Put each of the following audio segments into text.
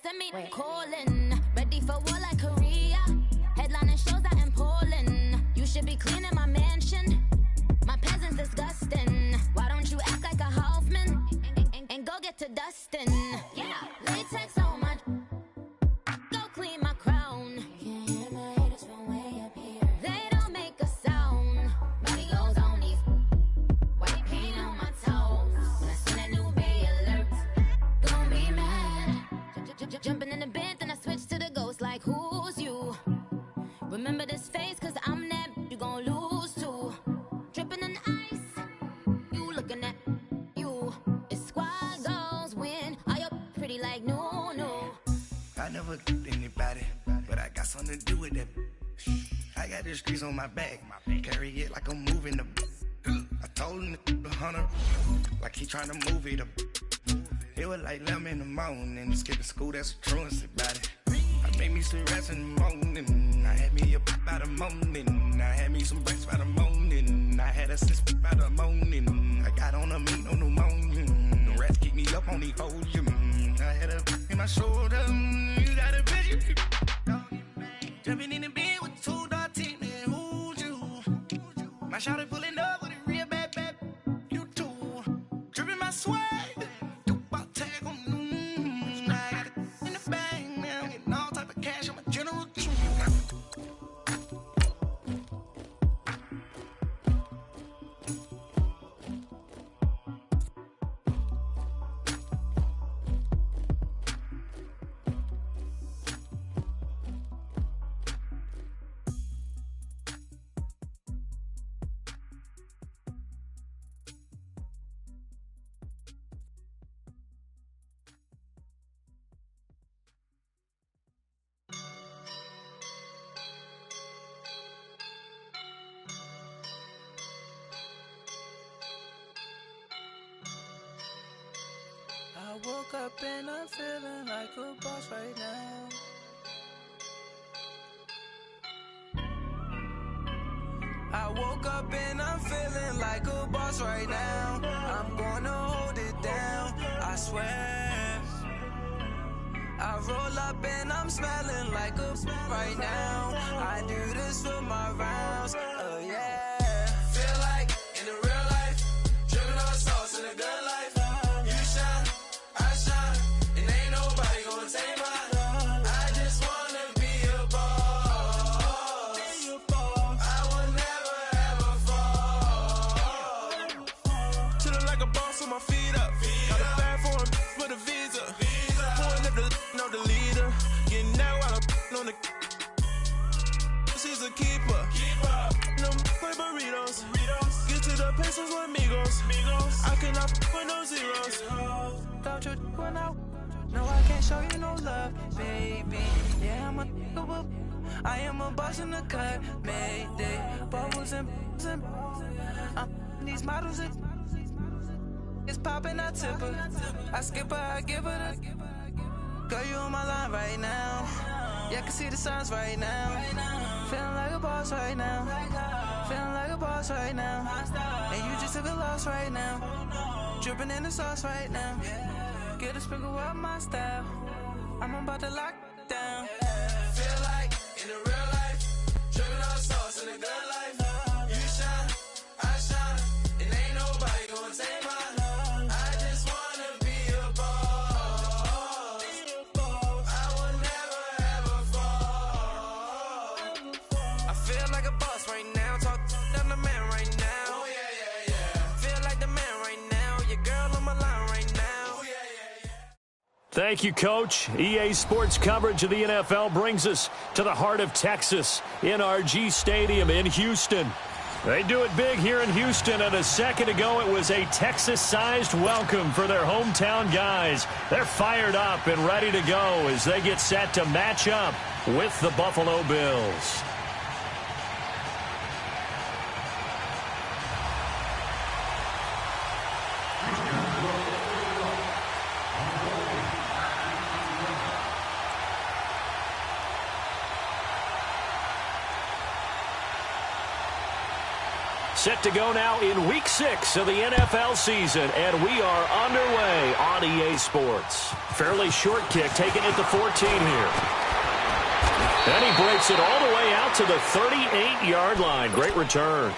send me calling. Ready for war like Korea. Headlining shows out in Poland. You should be cleaning my mansion. My peasants disgusting. Why don't you act like a Hoffman and go get to dustin'? Yeah, latex on my. Go clean my crown. Can't hear my haters from way up here. They don't make a sound. Body goes on these. White paint on my toes. When I see that new Bay alert, don't be mad. Jumping in the bed, then I switch to the ghost like who's you? Remember this face, cause I'm that you gon' lose to. Dripping in ice, you looking at you. It's squad goals win. Are you pretty like no? I never anybody, but I got something to do with that. I got the streets on my back, carry it like I'm moving the. I told him the hunter, like he trying to move it up. It was like 11 in the morning, skipping school, that's a truancy about it. I made me some rest in the morning, I had me up by the morning, I had me some breaks by the morning, I had a six by the morning, I got on a meat, no pneumonia, the rats keep me up on the podium, I had a in my shoulder, you got a bitch, jumping in the bed with 2 dark teeth, man, who's you? My shawty pulling up with a real bad, you too, dripping my swag. I woke up and I'm feeling like a boss right now. I woke up and I'm feeling like a boss right now. I'm gonna hold it down, I swear. I roll up and I'm smelling like a right now. I do this for my rounds, oh yeah. Feel like in the real life, dripping on sauce in a good life. I cannot with no zeros. Without you going out, no, I can't show you no love, baby. Yeah, I am a boss in the cut, mayday. Bubbles and these models, it's popping, I tip her. I skip her, I give her the. Girl, you on my line right now. Yeah, I can see the signs right now. Feeling like a boss right now. Feeling like a boss right now. And you just took a loss right now. Dripping in the sauce right now. Get a sprinkle up my style. I'm about to lock down. Feel like in the real life, dripping on sauce in a good life. You shine, I shine, and ain't nobody gonna take my love. I just wanna be a boss. I will never ever fall. I feel like a boss right now. Talk to the man right now. Oh yeah. Feel like the man right now. Your girl on my line right now. Oh yeah. Thank you, Coach. EA Sports coverage of the NFL brings us to the heart of Texas, NRG Stadium in Houston. They do it big here in Houston, and a second ago it was a Texas-sized welcome for their hometown guys. They're fired up and ready to go as they get set to match up with the Buffalo Bills. Set to go now in Week 6 of the NFL season, and we are underway on EA Sports. Fairly short kick, taken at the 14 here. And he breaks it all the way out to the 38-yard line. Great return.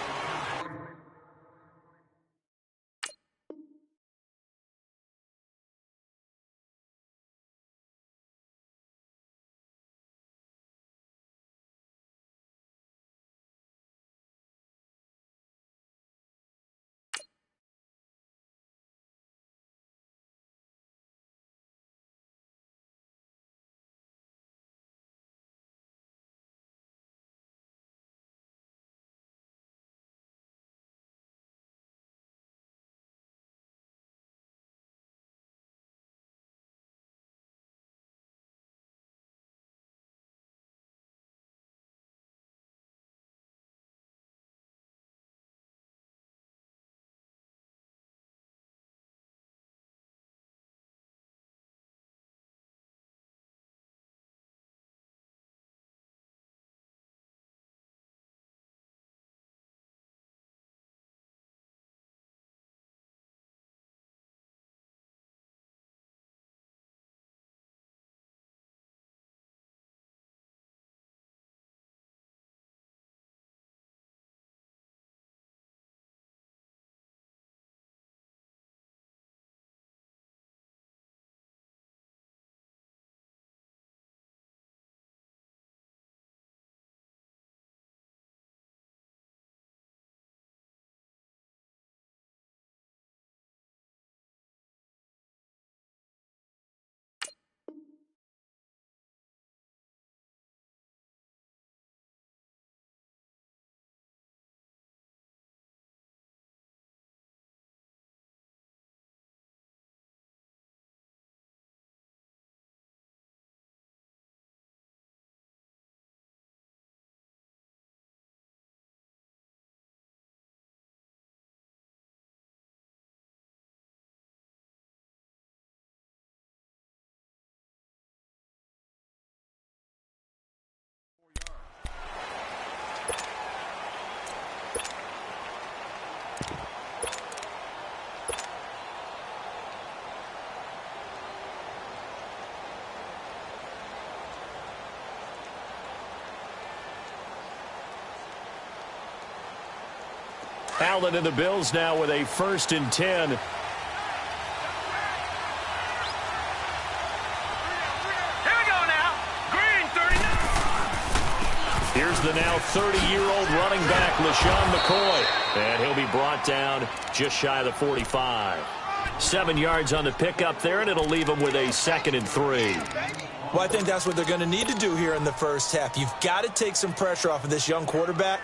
Allen and the Bills now with a 1st and 10. Here's the now 30-year-old running back, LaShawn McCoy. And he'll be brought down just shy of the 45. 7 yards on the pickup there, and it'll leave him with a 2nd and 3. Well, I think that's what they're going to need to do here in the first half. You've got to take some pressure off of this young quarterback,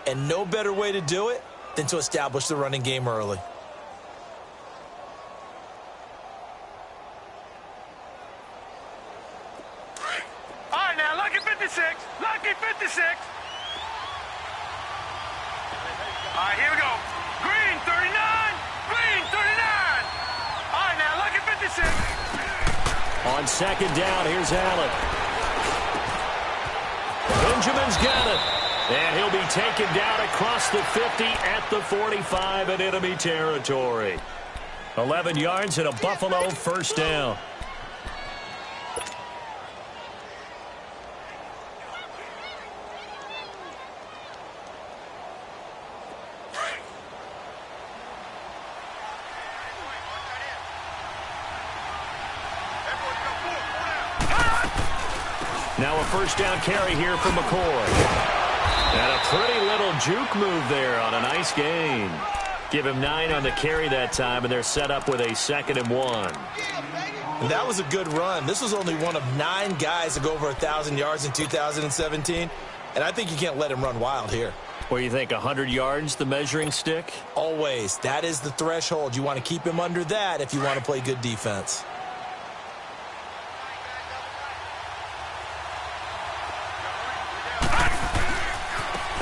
and no better way to do it than to establish the running game early. All right, now, lucky 56. Lucky 56. All right, here we go. Green, 39. Green, 39. All right, now, lucky 56. On 2nd down, here's Allen. Benjamin's got it. And he'll be taken down across the 50 at the 45 in enemy territory. 11 yards and a Buffalo 1st down. Now a 1st down carry here for McCoy. And a pretty little juke move there on a nice gain. Give him 9 on the carry that time, and they're set up with a 2nd and 1. And that was a good run. This was only one of 9 guys to go over 1,000 yards in 2017, and I think you can't let him run wild here. What do you think, 100 yards, the measuring stick? Always. That is the threshold. You want to keep him under that if you want to play good defense.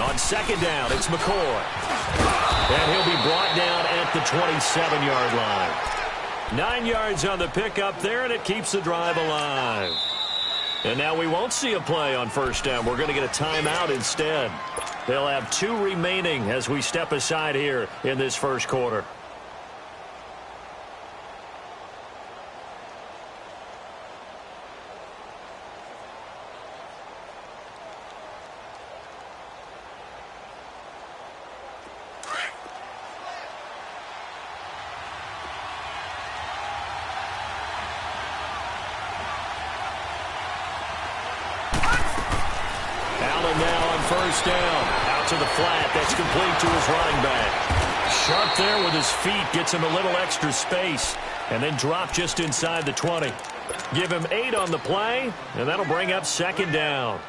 On 2nd down, it's McCoy. And he'll be brought down at the 27-yard line. 9 yards on the pickup there, and it keeps the drive alive. And now we won't see a play on first down. We're going to get a timeout instead. They'll have 2 remaining as we step aside here in this first quarter. First down, out to the flat. That's complete to his running back. Sharp there with his feet, gets him a little extra space, and then drop just inside the 20. Give him 8 on the play, and that'll bring up second down.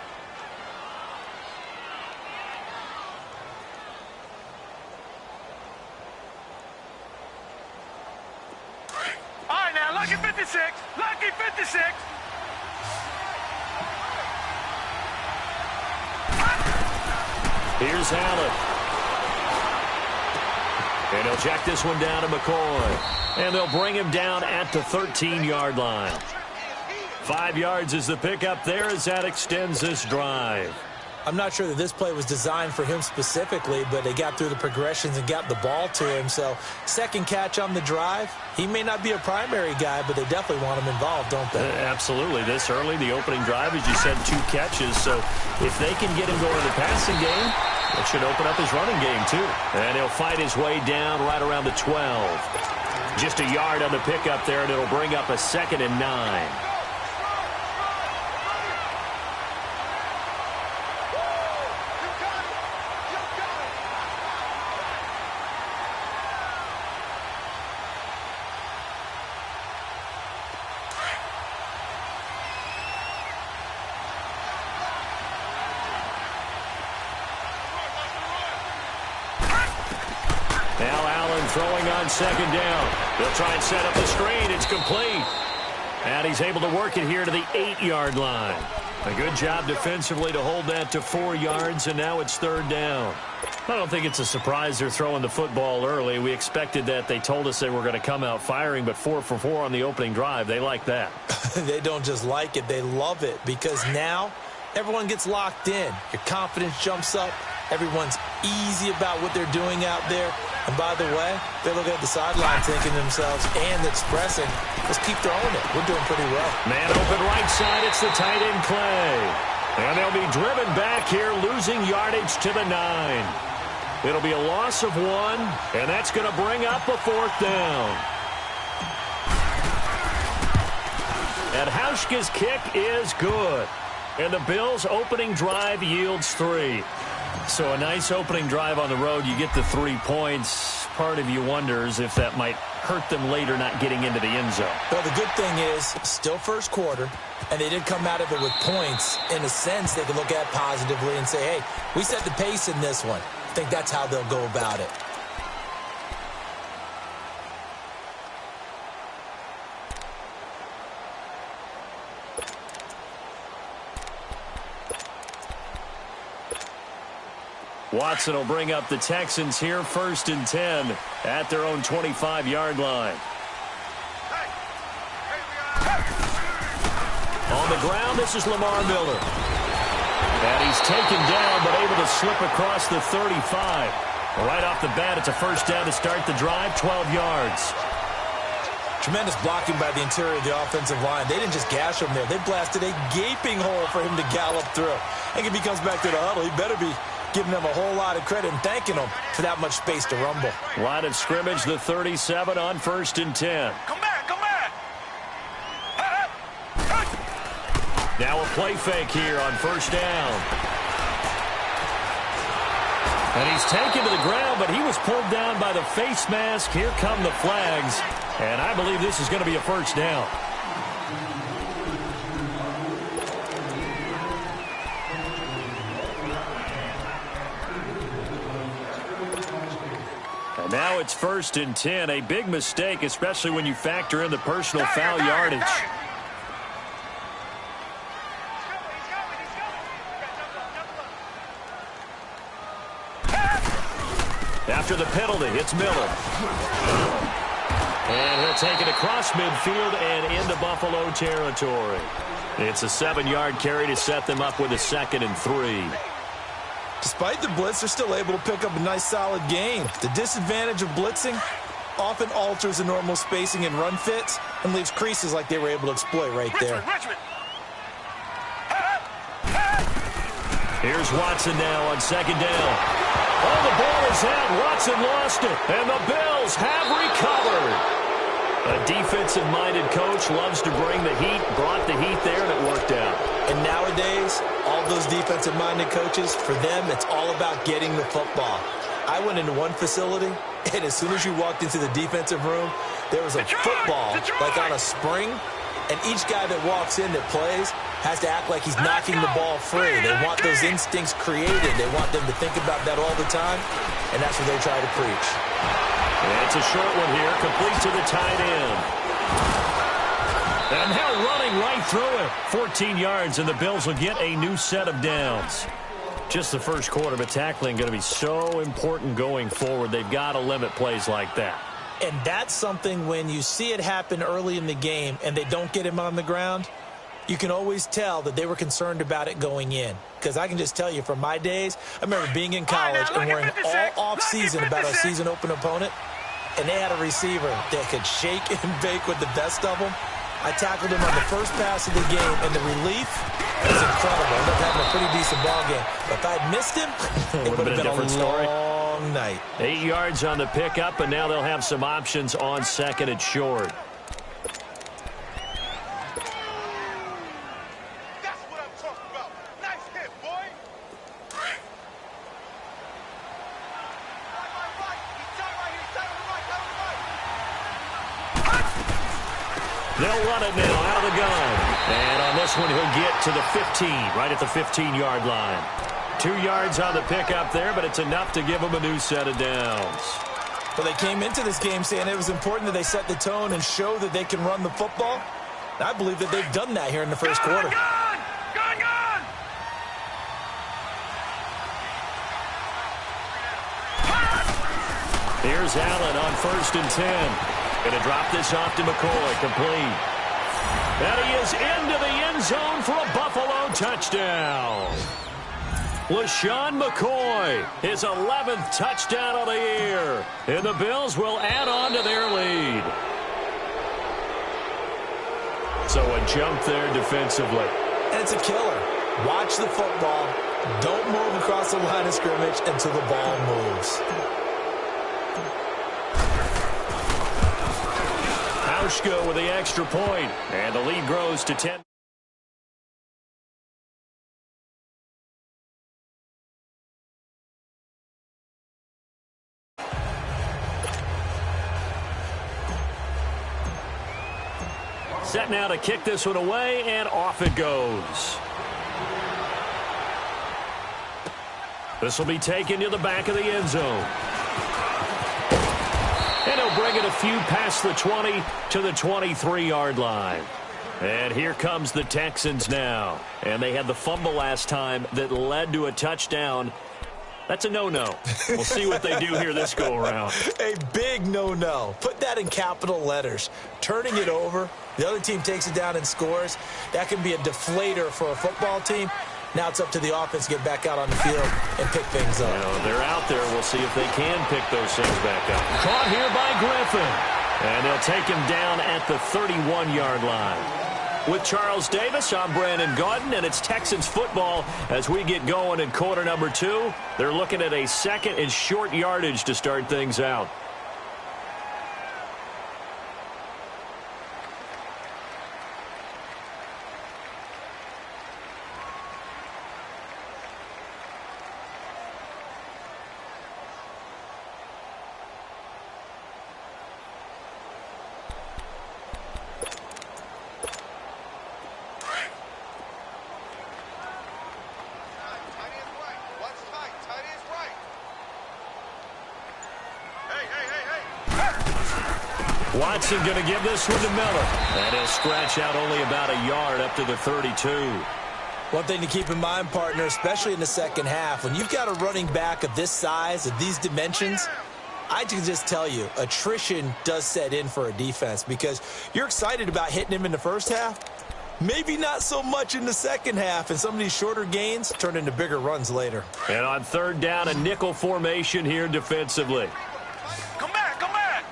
All right, now, lucky 56. Lucky 56. Here's Allen. And he'll check this one down to McCoy. And they'll bring him down at the 13-yard line. 5 yards is the pickup there as that extends this drive. I'm not sure that this play was designed for him specifically, but they got through the progressions and got the ball to him. So, second catch on the drive. He may not be a primary guy, but they definitely want him involved, don't they? Absolutely. This early, the opening drive, as you said, 2 catches. So, if they can get him going in the passing game, it should open up his running game, too. And he'll fight his way down right around the 12. Just a yard on the pickup there, and it'll bring up a 2nd and 9. Throwing on second down. They'll try and set up the screen. It's complete. And he's able to work it here to the 8-yard line. A good job defensively to hold that to 4 yards, and now it's 3rd down. I don't think it's a surprise they're throwing the football early. We expected that. They told us they were going to come out firing, but 4 for 4 on the opening drive. They like that. They don't just like it. They love it because now everyone gets locked in. Your confidence jumps up. Everyone's easy about what they're doing out there. And by the way, they're looking at the sideline thinking to themselves and expressing, let's keep throwing it. We're doing pretty well. Man open right side. It's the tight end Clay. And they'll be driven back here, losing yardage to the 9. It'll be a loss of 1, and that's going to bring up a 4th down. And Hauschka's kick is good. And the Bills' opening drive yields 3. So a nice opening drive on the road. You get the 3 points. Part of you wonders if that might hurt them later not getting into the end zone. Well, the good thing is, still first quarter, and they did come out of it with points. In a sense, they can look at positively and say, hey, we set the pace in this one. I think that's how they'll go about it. Watson will bring up the Texans here, 1st and 10 at their own 25-yard line. On the ground, this is Lamar Miller. And he's taken down, but able to slip across the 35. Right off the bat, it's a 1st down to start the drive, 12 yards. Tremendous blocking by the interior of the offensive line. They didn't just gash him there. They blasted a gaping hole for him to gallop through. I think if he comes back to the huddle, he better be giving them a whole lot of credit and thanking them for that much space to rumble. Line of scrimmage, the 37 on 1st and 10. Come back, come back. Now a play fake here on 1st down. And he's taken to the ground, but he was pulled down by the face mask. Here come the flags. And I believe this is going to be a 1st down. And now it's 1st and 10. A big mistake, especially when you factor in the personal foul yardage. After the penalty, it's Miller. And he'll take it across midfield and into Buffalo territory. It's a 7-yard carry to set them up with a 2nd and 3. Despite the blitz, they're still able to pick up a nice solid gain. The disadvantage of blitzing often alters the normal spacing and run fits and leaves creases like they were able to exploit right there. Here's Watson now on 2nd down. Oh, the ball is out. Watson lost it, and the Bills have recovered. A defensive-minded coach loves to bring the heat, brought the heat there, and it worked out. And nowadays, all those defensive-minded coaches, for them, it's all about getting the football. I went into one facility, and as soon as you walked into the defensive room, there was a football, like on a spring, and each guy that walks in that plays has to act like he's knocking the ball free. They want those instincts created. They want them to think about that all the time, and that's what they try to preach. And it's a short one here, complete to the tight end. And now running right through it. 14 yards, and the Bills will get a new set of downs. Just the first quarter, but tackling going to be so important going forward. They've got to limit plays like that. And that's something when you see it happen early in the game and they don't get him on the ground, you can always tell that they were concerned about it going in. Because I can just tell you from my days, I remember being in college and worrying all off-season about our season-open opponent, and they had a receiver that could shake and bake with the best of them. I tackled him on the first pass of the game, and the relief was incredible. I ended up having a pretty decent ball game. But if I'd missed him, it would have been a different story. Long night. 8 yards on the pickup, and now they'll have some options on 2nd and short. That's what I'm talking about. Nice hit, boy. They'll run it now out of the gun. And on this one, he'll get to the 15, right at the 15-yard line. 2 yards on the pickup there, but it's enough to give them a new set of downs. Well, they came into this game saying it was important that they set the tone and show that they can run the football. And I believe that they've done that here in the first quarter. Here's Allen on 1st and 10. Going to drop this off to McCoy, complete. And he is into the end zone for a Buffalo touchdown. LaShawn McCoy, his 11th touchdown of the year. And the Bills will add on to their lead. So a jump there defensively. And it's a killer. Watch the football. Don't move across the line of scrimmage until the ball moves. Hauschka with the extra point, and the lead grows to 10. Set now to kick this one away, and off it goes. This will be taken to the back of the end zone. And he'll bring it a few past the 20 to the 23-yard line. And here comes the Texans now. And they had the fumble last time that led to a touchdown. That's a no-no. We'll see what they do here this go-around. A big no-no. Put that in capital letters. Turning it over, the other team takes it down and scores. That can be a deflator for a football team. Now it's up to the offense to get back out on the field and pick things up. They're out there. We'll see if they can pick those things back up. Caught here by Griffin. And they'll take him down at the 31-yard line. With Charles Davis, I'm Brandon Gaudin, and it's Texans football as we get going in quarter number 2. They're looking at a 2nd and short yardage to start things out. Watson going to give this one to Miller. And he'll scratch out only about a yard up to the 32. One thing to keep in mind, partner, especially in the second half, when you've got a running back of this size, of these dimensions, I can just tell you, attrition does set in for a defense because you're excited about hitting him in the first half. Maybe not so much in the second half, and some of these shorter gains turn into bigger runs later. And on third down, a nickel formation here defensively. Come back, come back.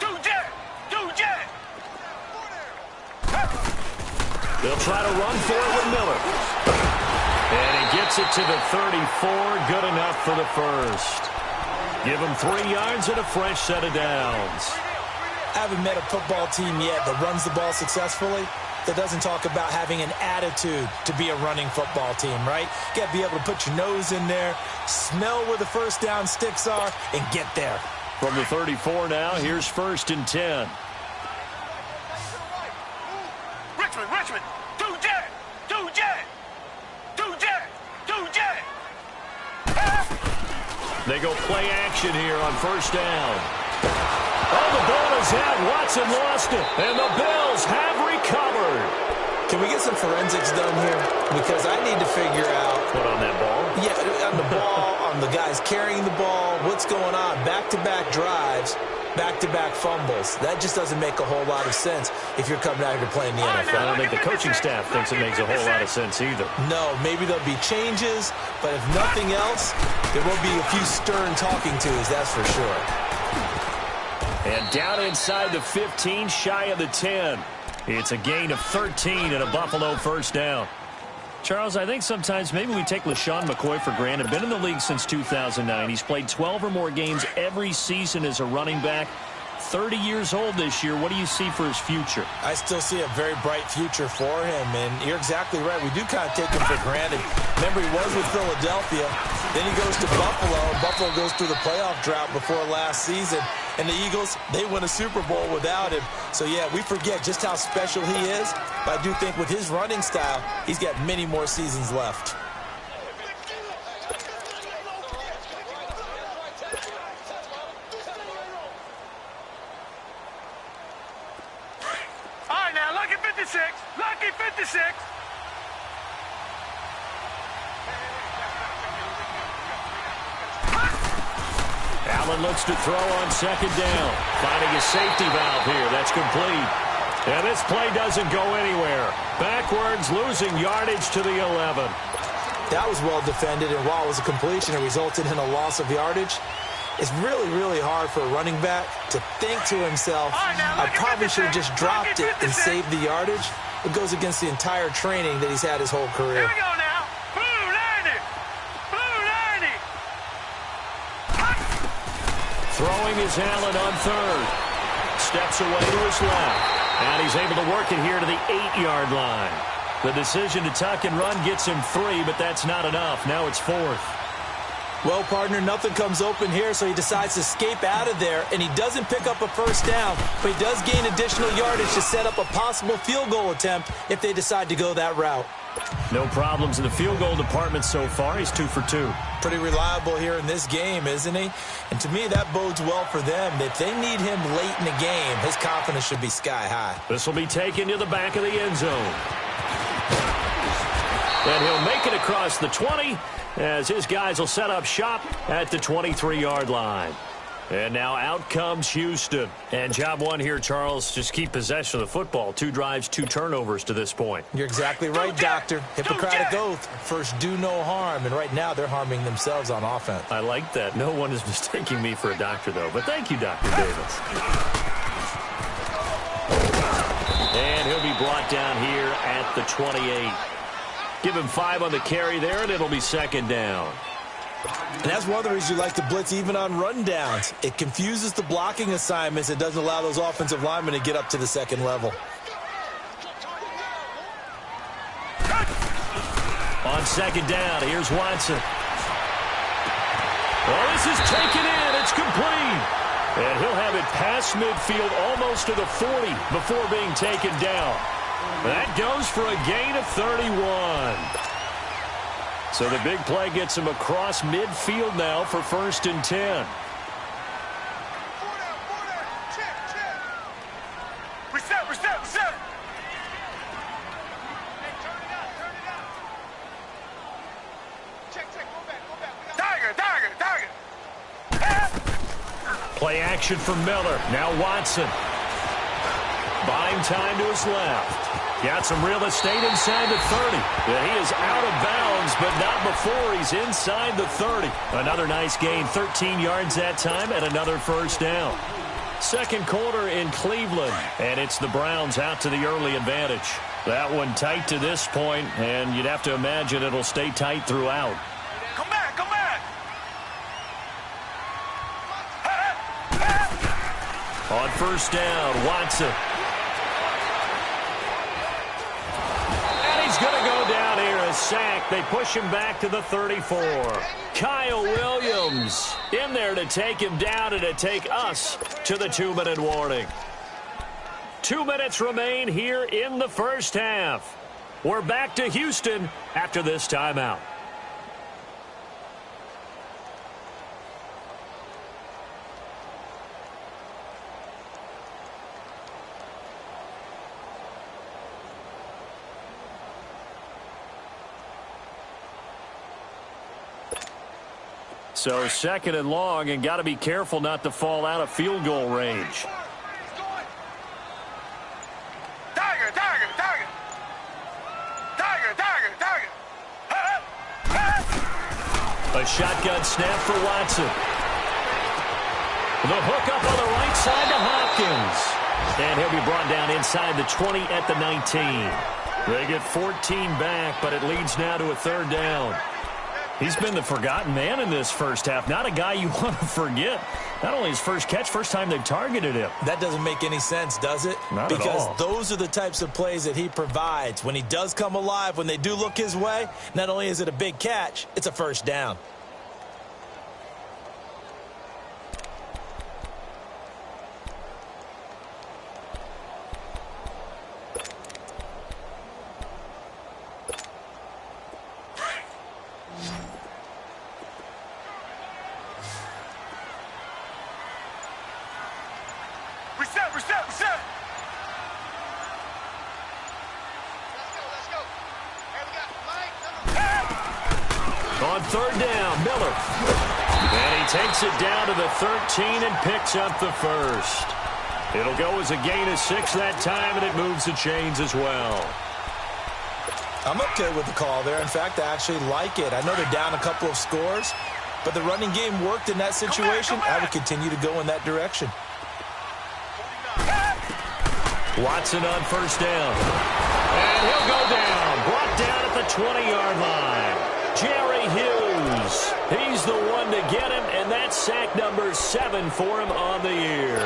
Do jet. They'll try to run for it with Miller. And he gets it to the 34. Good enough for the first. Give him 3 yards and a fresh set of downs. I haven't met a football team yet that runs the ball successfully that doesn't talk about having an attitude to be a running football team, right? You got to be able to put your nose in there, smell where the first down sticks are, and get there. From the 34 now, here's 1st and 10. Richmond. Do jet. They go play action here on 1st down. Oh, the ball is out. Watson lost it. And the Bills have recovered. Can we get some forensics done here? Because I need to figure out. What, on that ball? Yeah, on the ball, on the guys carrying the ball, what's going on? Back-to-back drives, back-to-back fumbles. That just doesn't make a whole lot of sense if you're coming out here playing the NFL. I don't think the coaching staff thinks it makes a whole lot of sense either. No, maybe there'll be changes, but if nothing else, there will be a few stern talking tos, that's for sure. And down inside the 15, shy of the 10. It's a gain of 13 and a Buffalo first down. Charles, I think sometimes maybe we take LaShawn McCoy for granted. Been in the league since 2009. He's played 12 or more games every season as a running back. 30 years old this year. What do you see for his future? I still see a very bright future for him, and you're exactly right. We do kind of take him for granted. Remember, he was with Philadelphia. Then he goes to Buffalo. Buffalo goes through the playoff drought before last season. And the Eagles, they win a Super Bowl without him. So, yeah, we forget just how special he is. But I do think with his running style, he's got many more seasons left. All right, now, lucky 56. Lucky 56. Allen looks to throw on 2nd down. Finding a safety valve here. That's complete. And this play doesn't go anywhere. Backwards, losing yardage to the 11. That was well defended, and while it was a completion, it resulted in a loss of yardage. It's really, really hard for a running back to think to himself, I probably should have just dropped it and saved the yardage. It goes against the entire training that he's had his whole career. Here we go now. Blue 90. Blue 90. Throwing is Allen on 3rd. Steps away to his left. And he's able to work it here to the 8-yard line. The decision to tuck and run gets him 3, but that's not enough. Now it's 4th. Well, partner, nothing comes open here, so he decides to escape out of there, and he doesn't pick up a first down, but he does gain additional yardage to set up a possible field goal attempt if they decide to go that route. No problems in the field goal department so far. He's 2 for 2. Pretty reliable here in this game, isn't he? And to me, that bodes well for them. If they need him late in the game, his confidence should be sky high. This will be taken to the back of the end zone. And he'll make it across the 20 as his guys will set up shop at the 23-yard line. And now out comes Houston. And job one here, Charles, just keep possession of the football. 2 drives, 2 turnovers to this point. You're exactly right, Doctor. Hippocratic oath. First, do no harm. And right now, they're harming themselves on offense. I like that. No one is mistaking me for a doctor, though. But thank you, Dr. Davis. And he'll be brought down here at the 28. Give him 5 on the carry there, and it'll be 2nd down. And that's one of the reasons you like to blitz even on rundowns. It confuses the blocking assignments. It doesn't allow those offensive linemen to get up to the 2nd level. On 2nd down, here's Watson. Well, this is taken in. It's complete. And he'll have it past midfield almost to the 40 before being taken down. That goes for a gain of 31. So the big play gets him across midfield now for 1st and 10. Reset. Tiger. Play action for Miller. Now Watson. Buying time to his left. Got some real estate inside the 30. And he is out of bounds, but not before he's inside the 30. Another nice gain, 13 yards that time, and another first down. Second quarter in Cleveland, and it's the Browns out to the early advantage. That one tight to this point, and you'd have to imagine it'll stay tight throughout. Come back, come back. On first down, Watson. And he's going to go down here, a sack. They push him back to the 34. Kyle Williams in there to take him down and to take us to the 2-minute warning. 2 minutes remain here in the first half. We're back to Houston after this timeout. So second and long, and got to be careful not to fall out of field goal range. Tiger, tiger, tiger. Tiger, tiger, tiger. A shotgun snap for Watson. The hook up on the right side to Hopkins. And he'll be brought down inside the 20 at the 19. They get 14 back, but it leads now to a third down. He's been the forgotten man in this first half. Not a guy you want to forget. Not only his first catch, first time they've targeted him. That doesn't make any sense, does it? Not at all. Because those are the types of plays that he provides. When he does come alive, when they do look his way, not only is it a big catch, it's a first down. Reset. On third down, Miller. And he takes it down to the 13 and picks up the first. It'll go as a gain of 6 that time, and it moves the chains as well. I'm okay with the call there. In fact, I actually like it. I know they're down a couple of scores, but the running game worked in that situation. I would continue to go in that direction. Watson on first down. And he'll go down. Brought down at the 20-yard line. Jerry Hughes. He's the one to get him, and that's sack number 7 for him on the year.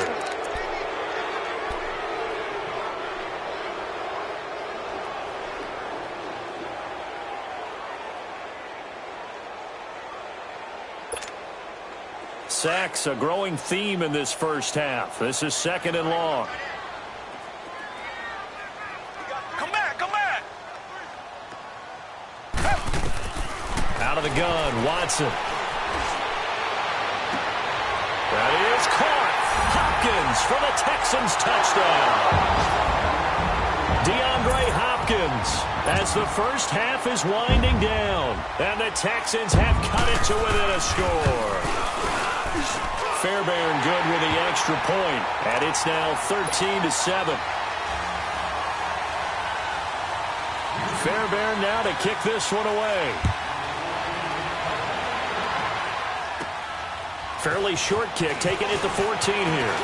Sacks, a growing theme in this first half. This is second and long. Out of the gun, Watson. That is caught. Hopkins for the Texans touchdown. DeAndre Hopkins as the first half is winding down. And the Texans have cut it to within a score. Fairbairn good with the extra point. And it's now 13-7. Fairbairn now to kick this one away. Fairly short kick, taking it to 14 here.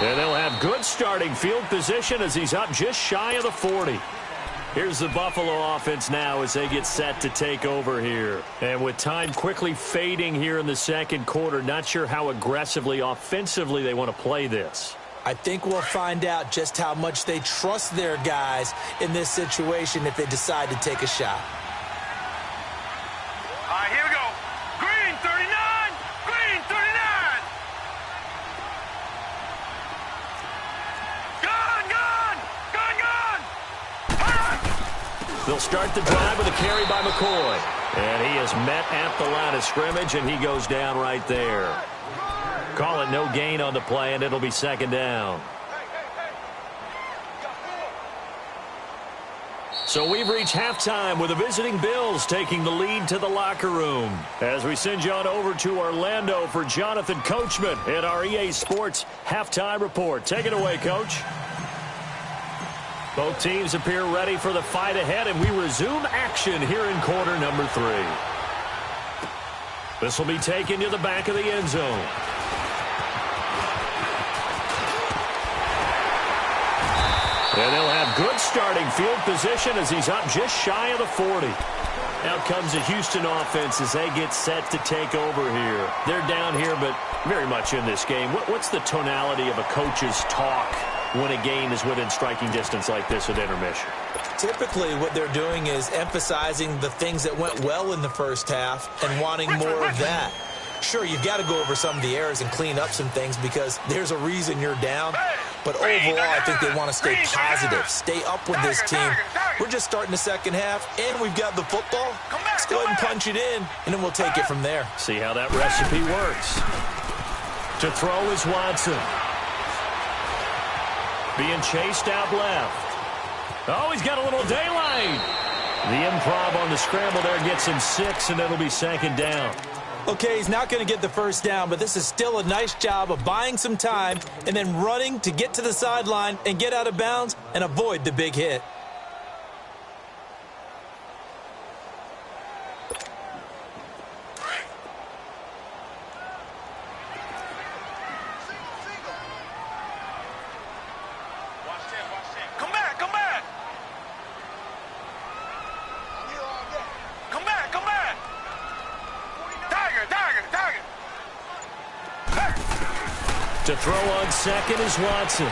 And they'll have good starting field position as he's up just shy of the 40. Here's the Buffalo offense now as they get set to take over here. And with time quickly fading here in the second quarter, not sure how aggressively, offensively they want to play this. I think we'll find out just how much they trust their guys in this situation if they decide to take a shot. All right, here we go. Green 39! Green 39! Gun! Gun! Gun! Gun! They'll start the drive with a carry by McCoy. And he is met at the line of scrimmage, and he goes down right there. Call it no gain on the play, and it'll be second down. So we've reached halftime with the visiting Bills taking the lead to the locker room. As we send you on over to Orlando for Jonathan Coachman in our EA Sports Halftime Report. Take it away, Coach. Both teams appear ready for the fight ahead, and we resume action here in quarter number 3. This will be taken to the back of the end zone. And they'll have good starting field position as he's up just shy of the 40. Out comes the Houston offense as they get set to take over here. They're down here, but very much in this game. What's the tonality of a coach's talk when a game is within striking distance like this at intermission? Typically, what they're doing is emphasizing the things that went well in the first half and wanting more of that. Sure, you've got to go over some of the errors and clean up some things because there's a reason you're down. But overall, I think they want to stay positive, stay up with this team. We're just starting the second half, and we've got the football. Let's go ahead and punch it in, and then we'll take it from there. See how that recipe works. To throw is Watson. Being chased out left. Oh, he's got a little daylight. The improv on the scramble there gets him 6, and it'll be second down. Okay, he's not going to get the first down, but this is still a nice job of buying some time and then running to get to the sideline and get out of bounds and avoid the big hit. To throw on second is Watson.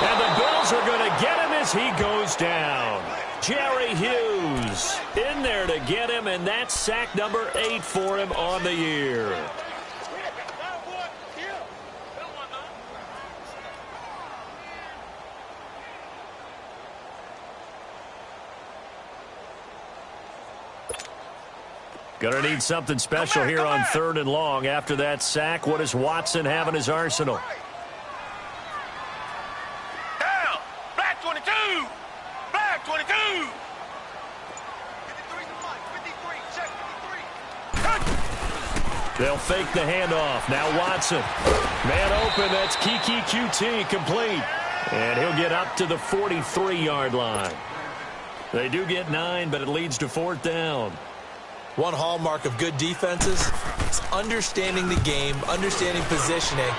And the Bills are going to get him as he goes down. Jerry Hughes in there to get him, and that's sack number 8 for him on the year. Going to need something special here on 3rd and long. After that sack, what does Watson have in his arsenal? Down! Black 22! Black 22! 53, They'll fake the handoff. Now Watson. Man open, that's Kiki QT complete. And he'll get up to the 43-yard line. They do get 9, but it leads to 4th down. One hallmark of good defenses is understanding the game, understanding positioning,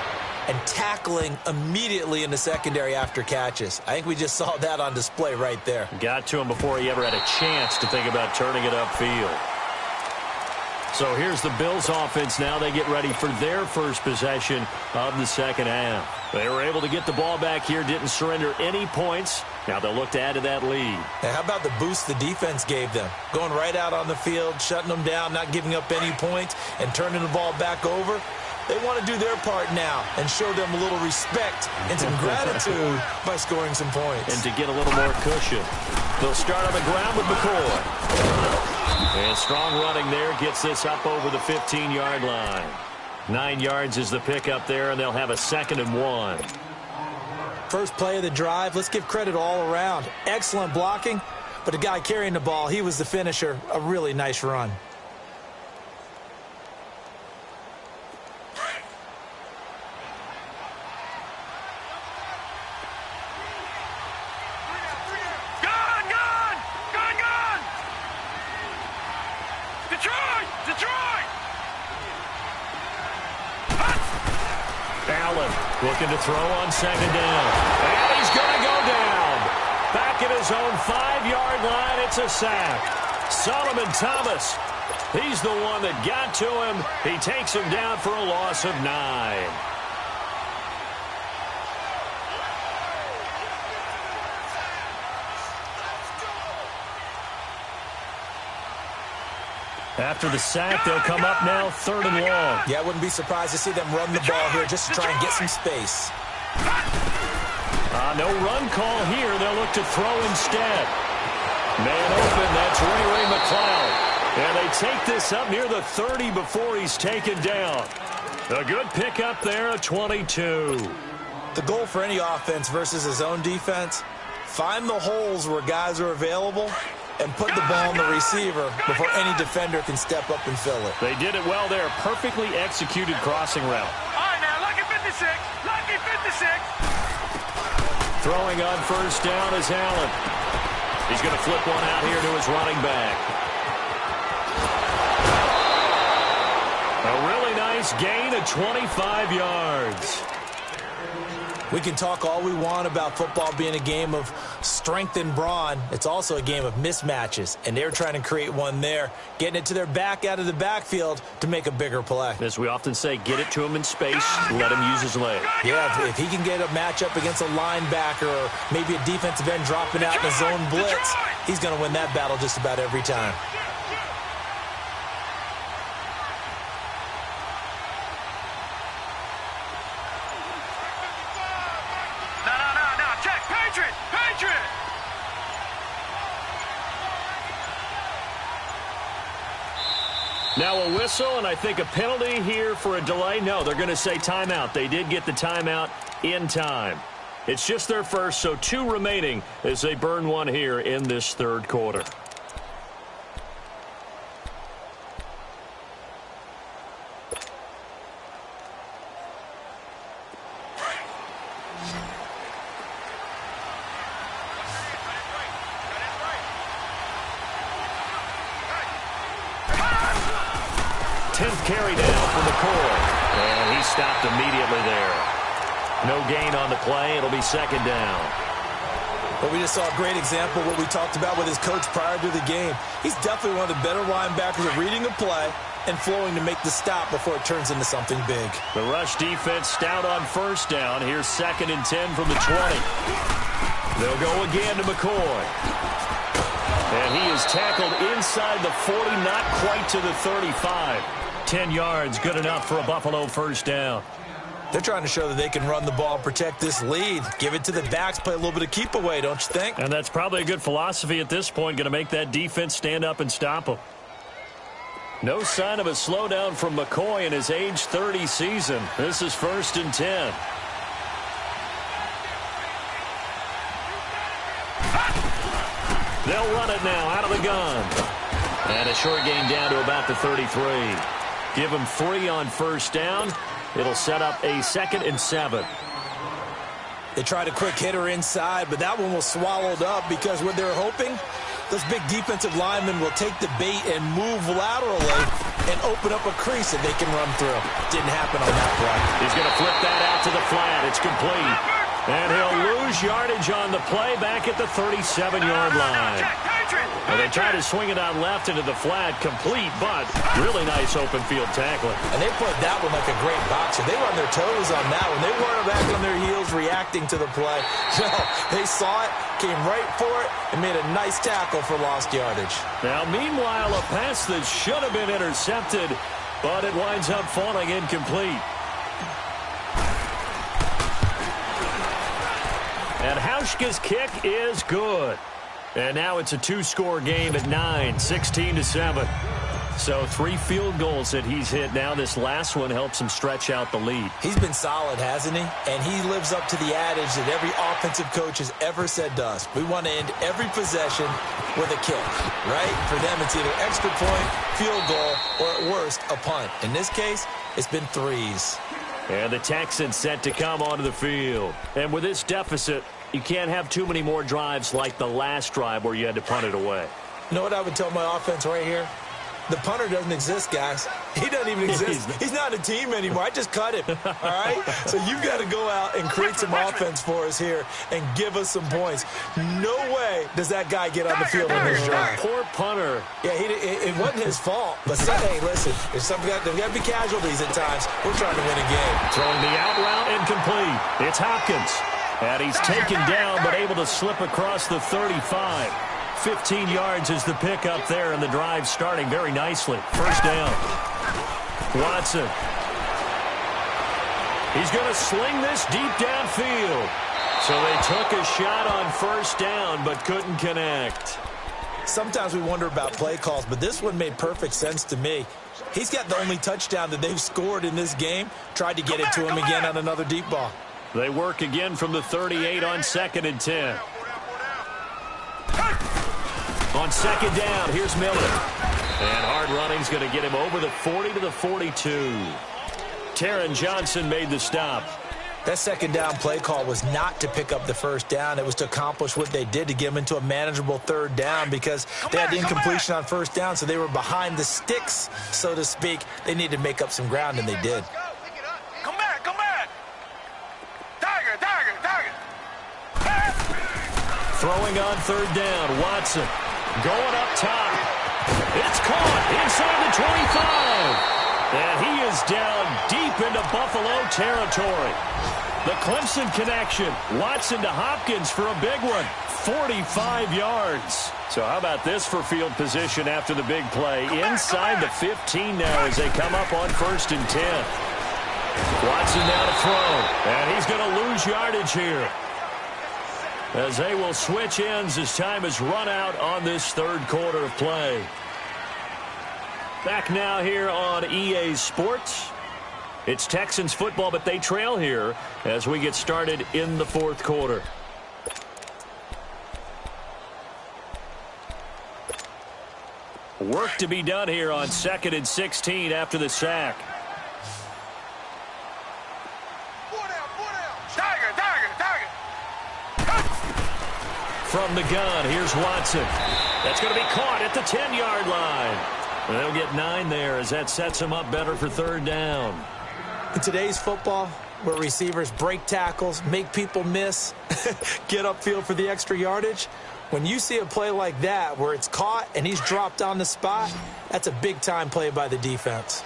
and tackling immediately in the secondary after catches. I think we just saw that on display right there. Got to him before he ever had a chance to think about turning it upfield. So here's the Bills offense now. They get ready for their first possession of the second half. They were able to get the ball back here, didn't surrender any points. Now they'll look to add to that lead. Hey, how about the boost the defense gave them? Going right out on the field, shutting them down, not giving up any points, and turning the ball back over. They want to do their part now and show them a little respect and some gratitude by scoring some points. And to get a little more cushion. They'll start on the ground with McCoy. And strong running there gets this up over the 15-yard line. 9 yards is the pickup there, and they'll have a 2nd and 1. First play of the drive, let's give credit all around. Excellent blocking, but the guy carrying the ball, he was the finisher. A really nice run. Looking to throw on 2nd down. And he's going to go down. Back at his own 5-yard line, it's a sack. Solomon Thomas, he's the one that got to him. He takes him down for a loss of 9. After the sack, they'll come up now 3rd and long. Yeah, I wouldn't be surprised to see them run the ball here just to try and get some space. No run call here. They'll look to throw instead. Man open, that's Ray McCloud. And they take this up near the 30 before he's taken down. A good pickup there, a 22. The goal for any offense versus his own defense, Find the holes where guys are available and put the ball on the receiver before any defender can step up and fill it. They did it well there. Perfectly executed crossing route. All right, now, lucky 56. Lucky 56. Throwing on first down is Allen. He's going to flip one out here to his running back. A really nice gain of 25 yards. We can talk all we want about football being a game of strength and brawn. It's also a game of mismatches, and they're trying to create one there, getting it to their back out of the backfield to make a bigger play. As we often say, get it to him in space, let him use his leg. Yeah, if he can get a matchup against a linebacker or maybe a defensive end dropping out in a zone blitz, he's going to win that battle just about every time. Now a whistle, and I think a penalty here for a delay. No, they're going to say timeout. They did get the timeout in time. It's just their first, so 2 remaining as they burn one here in this third quarter. Carry down for McCoy, and he stopped immediately there. No gain on the play. It'll be second down. Well, we just saw a great example of what we talked about with his coach prior to the game. He's definitely one of the better linebackers at reading a play and flowing to make the stop before it turns into something big. The rush defense stout on first down. Here's 2nd and 10 from the 20. They'll go again to McCoy. And he is tackled inside the 40, not quite to the 35. 10 yards, good enough for a Buffalo first down. They're trying to show that they can run the ball and protect this lead. Give it to the backs, play a little bit of keep away, don't you think? And that's probably a good philosophy at this point, going to make that defense stand up and stop them. No sign of a slowdown from McCoy in his age 30 season. This is 1st and 10. They'll run it now out of the gun. And a short gain down to about the 33. Give them 3 on first down. It'll set up a 2nd and 7. They tried a quick hitter inside, but that one was swallowed up because what they're hoping, those big defensive linemen will take the bait and move laterally and open up a crease that they can run through. Didn't happen on that play. He's going to flip that out to the flat. It's complete. And he'll lose yardage on the play back at the 37-yard line. And they try to swing it out left into the flat, complete, but really nice open field tackling. And they played that one like a great boxer. They were on their toes on that one. They weren't back on their heels reacting to the play. No, they saw it, came right for it, and made a nice tackle for lost yardage. Now, meanwhile, a pass that should have been intercepted, but it winds up falling incomplete. And Hauschka's kick is good. And now it's a 2-score game at 9, 16-7. So 3 field goals that he's hit now. This last one helps him stretch out the lead. He's been solid, hasn't he? And he lives up to the adage that every offensive coach has ever said to us. We want to end every possession with a kick, right? For them, it's either extra point, field goal, or at worst, a punt. In this case, it's been 3s. And the Texans set to come onto the field. And with this deficit, you can't have too many more drives like the last drive where you had to punt it away. You know what I would tell my offense right here? The punter doesn't exist, guys. He doesn't even exist. He's not a team anymore. I just cut him, all right? So you've got to go out and create some offense for us here and give us some points. No way does that guy get on the field in this drive. Poor punter. Yeah, it wasn't his fault. But hey, listen, there's got to be casualties at times. We're trying to win a game. Throwing the out route incomplete. It's Hopkins. And he's taken down but able to slip across the 35. 15 yards is the pickup there, and the drive starting very nicely. First down. Watson. He's going to sling this deep downfield. So they took a shot on first down but couldn't connect. Sometimes we wonder about play calls, but this one made perfect sense to me. He's got the only touchdown that they've scored in this game. Tried to get it to him again on another deep ball. They work again from the 38 on 2nd and 10. On second down, here's Miller. And hard running's going to get him over the 40 to the 42. Taron Johnson made the stop. That second down play call was not to pick up the first down. It was to accomplish what they did, to get them into a manageable third down, because they had the incompletion on first down, so they were behind the sticks, so to speak. They needed to make up some ground, and they did. Come back, come back. Tiger. Throwing on third down, Watson going up top. It's caught inside the 25. And he is down deep into Buffalo territory. The Clemson connection. Watson to Hopkins for a big one. 45 yards. So how about this for field position after the big play? Inside the 15 now as they come up on 1st and 10. Watson now to throw. And he's going to lose yardage here, as they will switch ends as time has run out on this third quarter of play. Back now here on EA Sports. It's Texans football, but they trail here as we get started in the fourth quarter. Work to be done here on 2nd and 16 after the sack. From the gun, here's Watson. That's going to be caught at the 10-yard line. They'll get 9 there as that sets them up better for third down. In today's football, where receivers break tackles, make people miss, get upfield for the extra yardage, when you see a play like that where it's caught and he's dropped on the spot, that's a big-time play by the defense.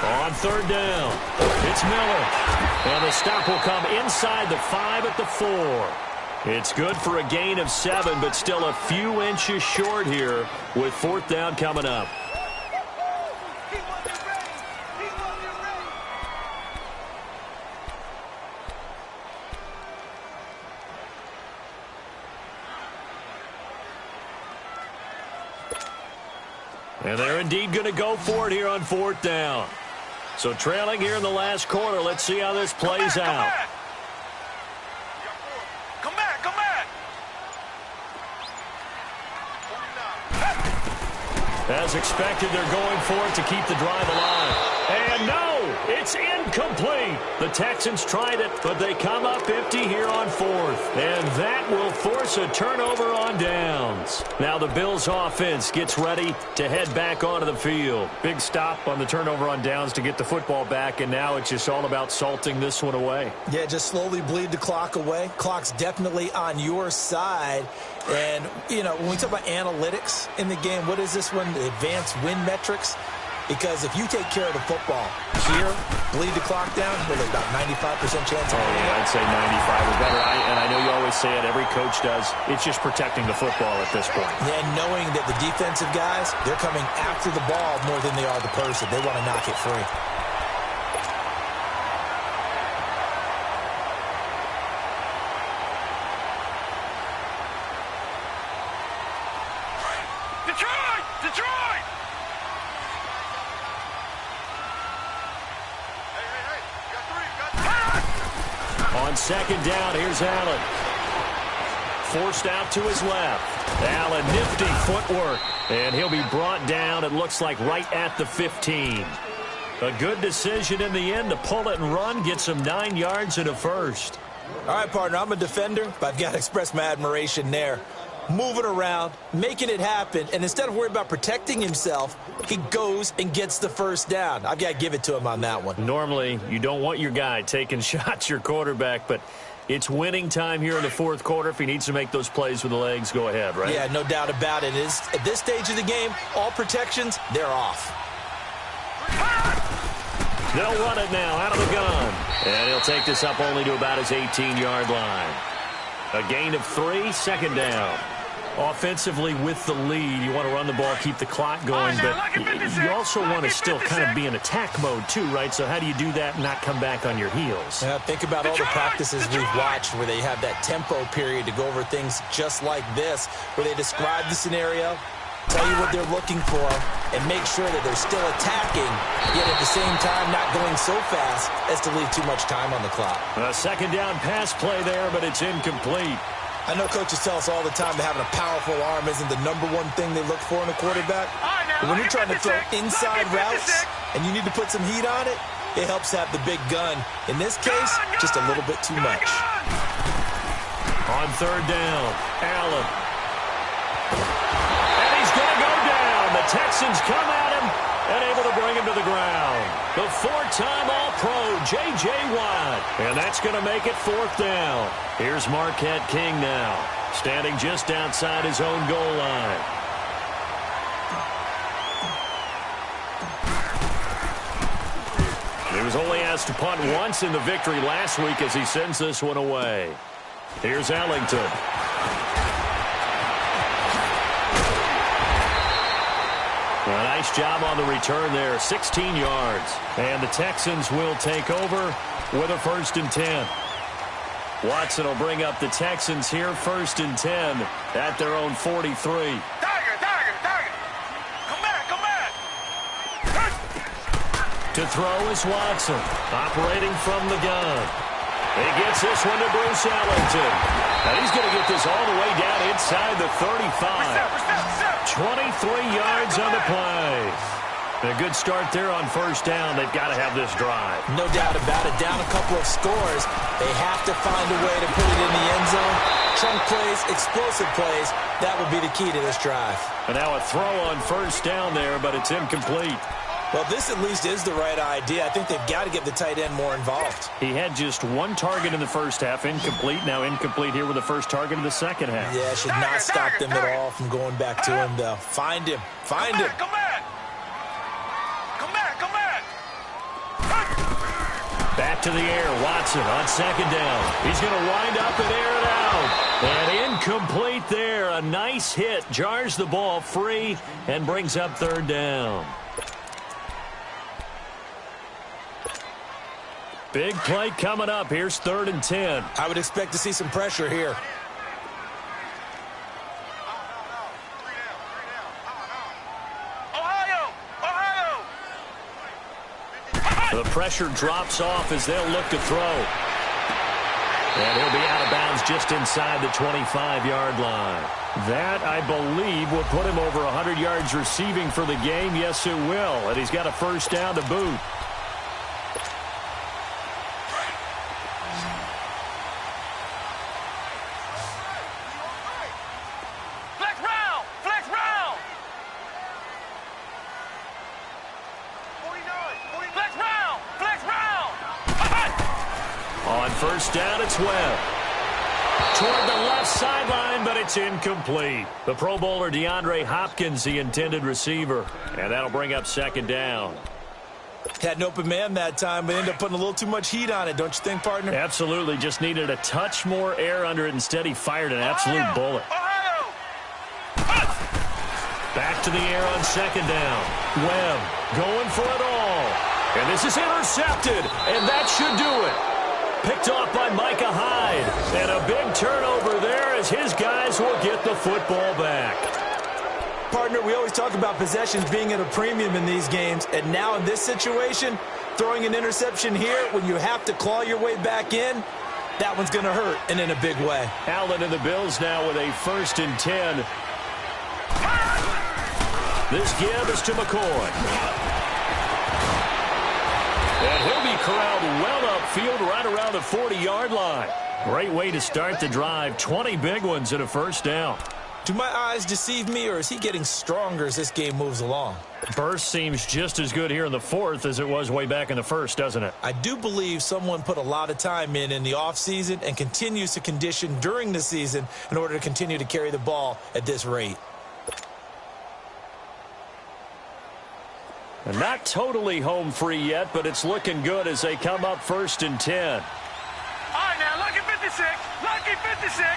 On third down, it's Miller. And the stop will come inside the 5 at the 4. It's good for a gain of 7, but still a few inches short here with 4th down coming up. And they're indeed going to go for it here on 4th down. So trailing here in the last quarter, let's see how this plays out. As expected, they're going for it to keep the drive alive. And no, it's incomplete. The Texans tried it, but they come up empty here on 4th. And that will force a turnover on downs. Now the Bills offense gets ready to head back onto the field. Big stop on the turnover on downs to get the football back, and now it's just all about salting this one away. Yeah, just slowly bleed the clock away. Clock's definitely on your side. And, you know, when we talk about analytics in the game, what is this one? The advanced win metrics? Because if you take care of the football here, bleed the clock down, with about 95% chance of winning. I'd say 95 or better. And I know you always say it, every coach does. It's just protecting the football at this point. Yeah, knowing that the defensive guys, they're coming after the ball more than they are the person. They want to knock it free. Second down, here's Allen. Forced out to his left. Allen, nifty footwork. And he'll be brought down, it looks like, right at the 15. A good decision in the end to pull it and run, gets him 9 yards and a first. All right, partner, I'm a defender, but I've got to express my admiration there. Moving around, making it happen, and instead of worrying about protecting himself, he goes and gets the first down. I've got to give it to him on that one. Normally, you don't want your guy taking shots, your quarterback, but it's winning time here in the fourth quarter. If he needs to make those plays with the legs, go ahead, right? Yeah, no doubt about it. At this stage of the game, all protections, they're off. They'll run it now out of the gun. And he'll take this up only to about his 18-yard line. A gain of 3, second down. Offensively with the lead, you want to run the ball, keep the clock going, but you also want to still kind of be in attack mode too, right? So how do you do that and not come back on your heels? Yeah, think about all the practices we've watched where they have that tempo period to go over things just like this, where they describe the scenario, tell you what they're looking for, and make sure that they're still attacking, yet at the same time not going so fast as to leave too much time on the clock. A second down pass play there, but it's incomplete. I know coaches tell us all the time that having a powerful arm isn't the #1 thing they look for in a quarterback. But when you're trying to throw inside routes and you need to put some heat on it, it helps have the big gun. In this case, just a little bit too much. On third down, Allen. And he's going to go down. The Texans come at him and able to bring him to the ground. The 4-time All-Pro, J.J. Watt. And that's going to make it 4th down. Here's Marquette King now, standing just outside his own goal line. He was only asked to punt once in the victory last week as he sends this one away. Here's Ellington. A nice job on the return there, 16 yards. And the Texans will take over with a 1st and 10. Watson will bring up the Texans here, 1st and 10 at their own 43. Tiger. Come back. To throw is Watson, operating from the gun. He gets this one to Bruce Ellington. And he's going to get this all the way down inside the 35. 23 yards on the play. A good start there on 1st down. They've got to have this drive. No doubt about it. Down a couple of scores. They have to find a way to put it in the end zone. Chunk plays, explosive plays. That will be the key to this drive. And now a throw on 1st down there, but it's incomplete. Well, this at least is the right idea. I think they've got to get the tight end more involved. He had just 1 target in the first half, incomplete. Now incomplete here with the first target in the second half. Yeah, should not stop them at all from going back to him, though. Find him. Find him. Come back. Back to the air. Watson on 2nd down. He's going to wind up and air it out. And incomplete there. A nice hit. Jars the ball free and brings up 3rd down. Big play coming up. Here's 3rd and 10. I would expect to see some pressure here. The pressure drops off as they'll look to throw. And he'll be out of bounds just inside the 25-yard line. That, I believe, will put him over 100 yards receiving for the game. Yes, it will. And he's got a 1st down to boot. On 1st down, it's Webb. Toward the left sideline, but it's incomplete. The Pro Bowler DeAndre Hopkins, the intended receiver. And that'll bring up 2nd down. Had an open man that time, but ended up putting a little too much heat on it, don't you think, partner? Absolutely. Just needed a touch more air under it. Instead, he fired an absolute bullet. Back to the air on 2nd down. Webb going for it all. And this is intercepted, and that should do it. Picked off by Micah Hyde. And a big turnover there as his guys will get the football back. Partner, we always talk about possessions being at a premium in these games. And now in this situation, throwing an interception here when you have to claw your way back in, that one's going to hurt, and in a big way. Allen and the Bills now with a 1st and 10. This give is to McCoy. And he'll be corralled well upfield right around the 40-yard line. Great way to start the drive. 20 big ones and a 1st down. Do my eyes deceive me, or is he getting stronger as this game moves along? Burst seems just as good here in the 4th as it was way back in the 1st, doesn't it? I do believe someone put a lot of time in the offseason and continues to condition during the season in order to continue to carry the ball at this rate. Not totally home free yet, but it's looking good as they come up 1st and 10. All right, now, lucky 56. Lucky 56.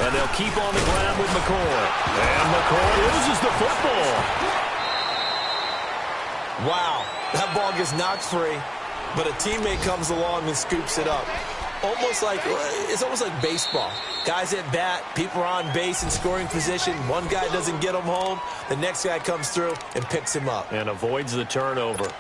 And they'll keep on the ground with McCoy. And McCoy loses the football. Wow, that ball gets knocked free, but a teammate comes along and scoops it up. it's almost like baseball. Guys at bat, people are on base in scoring position. One guy doesn't get him home. The next guy comes through and picks him up. And avoids the turnover.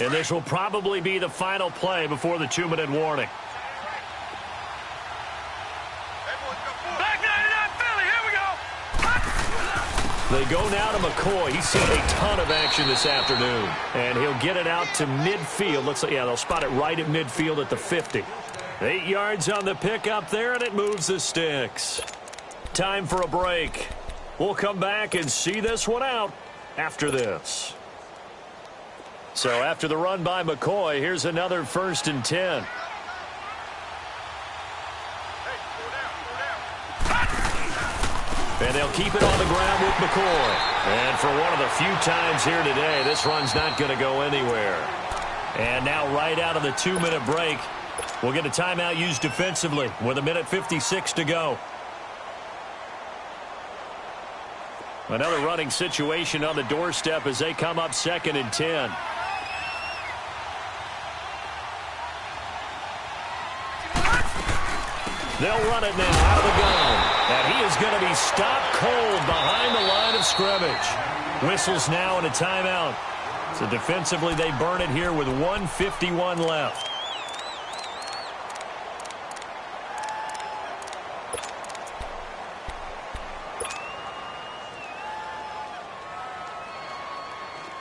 And this will probably be the final play before the 2-minute warning. Back 99 Philly, here we go. They go now to McCoy. He's seen a ton of action this afternoon. And he'll get it out to midfield. Looks like, yeah, they'll spot it right at midfield at the 50. 8 yards on the pickup there, and it moves the sticks. Time for a break. We'll come back and see this one out after this. So after the run by McCoy, here's another 1st and 10. And they'll keep it on the ground with McCoy. And for one of the few times here today, this run's not going to go anywhere. And now right out of the 2-minute break, we'll get a timeout used defensively with 1:56 to go. Another running situation on the doorstep as they come up 2nd and 10. They'll run it now out of the gun. And he is going to be stopped cold behind the line of scrimmage. Whistles now and a timeout. So defensively, they burn it here with 1:51 left.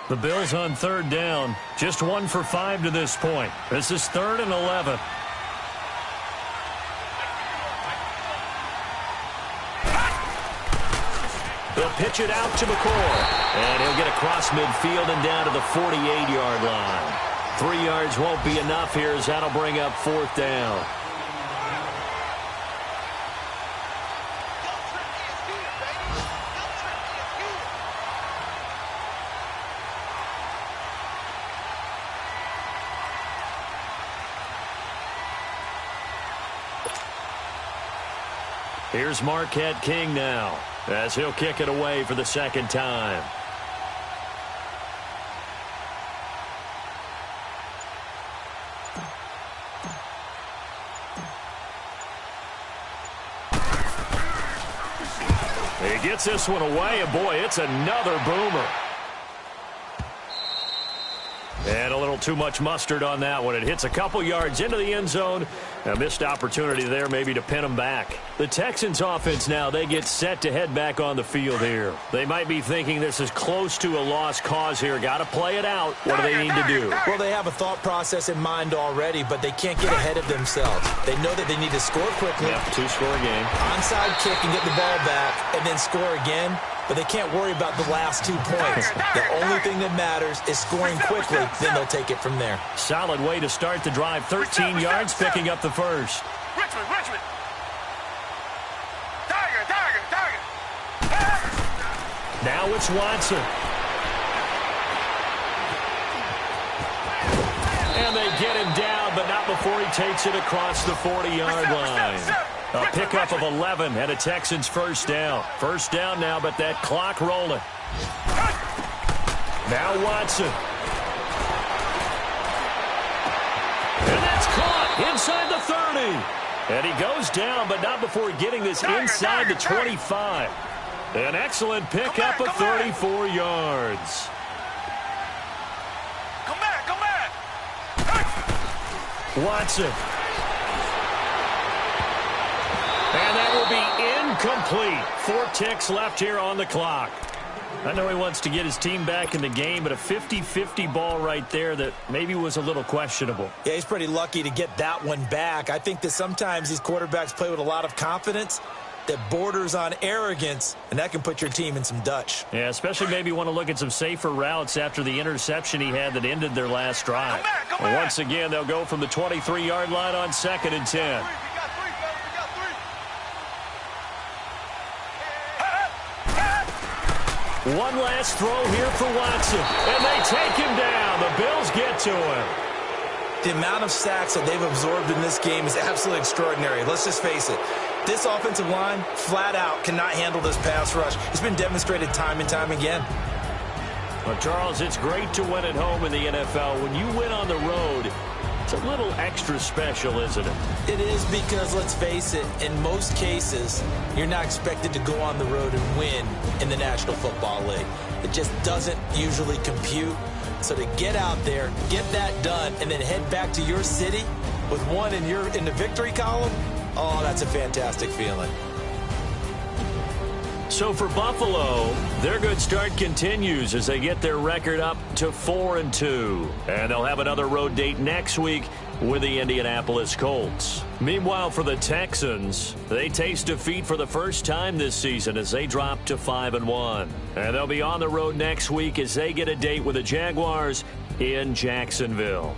The Bills on 3rd down. Just 1 for 5 to this point. This is 3rd and 11. They'll pitch it out to McCoy. And he'll get across midfield and down to the 48-yard line. 3 yards won't be enough here as that'll bring up 4th down. Here's Marquette King now, as he'll kick it away for the 2nd time. He gets this one away, and boy, it's another boomer. And a little too much mustard on that one. It hits a couple yards into the end zone. A missed opportunity there maybe to pin them back. The Texans offense now, they get set to head back on the field here. They might be thinking this is close to a lost cause here. Got to play it out. What do they need to do? Well, they have a thought process in mind already, but they can't get ahead of themselves. They know that they need to score quickly. Yep, 2-score game. Onside kick and get the ball back and then score again. But they can't worry about the last 2 points. The only thing that matters is scoring quickly, then they'll take it from there. Solid way to start the drive. 13 yards, picking up the first. Richmond. Tiger. Now it's Watson. And they get him down, but not before he takes it across the 40-yard line. A pickup of 11 and a Texans first down. First down now, but that clock rolling. Now Watson. And that's caught inside the 30. And he goes down, but not before getting this inside the 25. An excellent pickup of 34 yards. Come back. Watson. And that will be incomplete. 4 ticks left here on the clock. I know he wants to get his team back in the game, but a 50-50 ball right there that maybe was a little questionable. Yeah, he's pretty lucky to get that one back. I think that sometimes these quarterbacks play with a lot of confidence that borders on arrogance, and that can put your team in some Dutch. Yeah, especially maybe want to look at some safer routes after the interception he had that ended their last drive. And once again, they'll go from the 23-yard line on 2nd and 10. One last throw here for Watson, and they take him down. The Bills get to him. The amount of sacks that they've absorbed in this game is absolutely extraordinary. Let's just face it. This offensive line, flat out, cannot handle this pass rush. It's been demonstrated time and time again. Well, Charles, it's great to win at home in the NFL. When you win on the road, it's a little extra special, isn't it? It is, because, let's face it, in most cases, you're not expected to go on the road and win in the National Football League. It just doesn't usually compute. So to get out there, get that done, and then head back to your city with one in the victory column, oh, that's a fantastic feeling. So for Buffalo, their good start continues as they get their record up to 4-2. And they'll have another road date next week with the Indianapolis Colts. Meanwhile, for the Texans, they taste defeat for the first time this season as they drop to 5-1. And they'll be on the road next week as they get a date with the Jaguars in Jacksonville.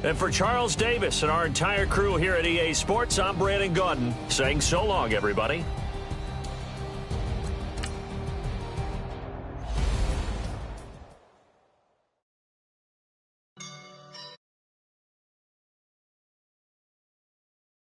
And for Charles Davis and our entire crew here at EA Sports, I'm Brandon Gaudin saying so long, everybody.